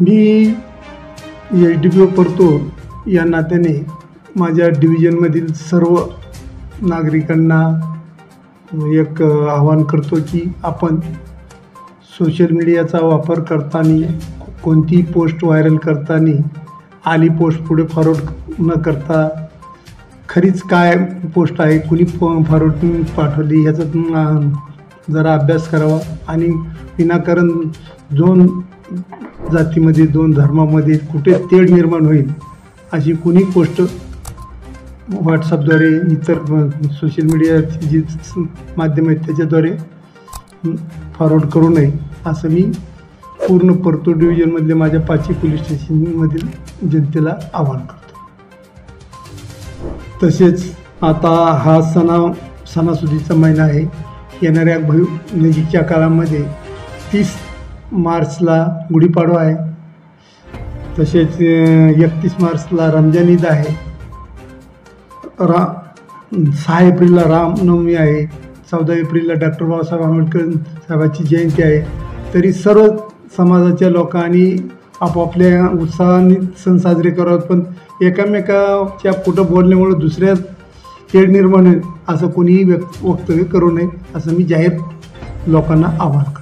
मी HDPO Partur या नात्याने माझ्या डिव्हिजनमधील सर्व नागरिकांना एक आवाहन करतो की आपण सोशल मीडियाचा वापर करताना कोणतीही पोस्ट व्हायरल करताना आली पोस्ट पुढे फॉरवर्ड न करता खरीच काय पोस्ट आहे, कुणी फॉरवर्ड पाठवली ह्याचा जरा अभ्यास करावा आणि विनाकारण दोन जातीमध्ये दोन धर्मामध्ये कुठे तेढ निर्माण होईल अशी कुणी पोस्ट व्हॉट्सअपद्वारे इतर सोशल मीडियाची जी माध्यम आहेत त्याच्याद्वारे फॉरवर्ड करू नये असं मी पूर्ण परतूर डिव्हिजनमधले माझ्या 5 पोलीस स्टेशनमधील जनतेला आवाहन करतो। तसेच आता हा सणासुदीचा महिना आहे। येणाऱ्या नजीकच्या काळामध्ये 30 मार्चला गुढीपाडवा आहे, तसेच 31 मार्चला रमजान ईद आहे, 6 एप्रिलला रामनवमी आहे, 14 एप्रिलला डॉक्टर बाबासाहेब आंबेडकर साहेबांची जयंती आहे। तरी सर्व समाजाच्या लोकांनी आपापल्या उत्साहाने सण साजरे करावेत, पण एकामेकाच्या खोटं बोलण्यामुळे दुसऱ्या तेढ निर्माण होईल असं कोणीही वक्तव्य करू नये असं मी जाहीर लोकांना आवाहन करतो।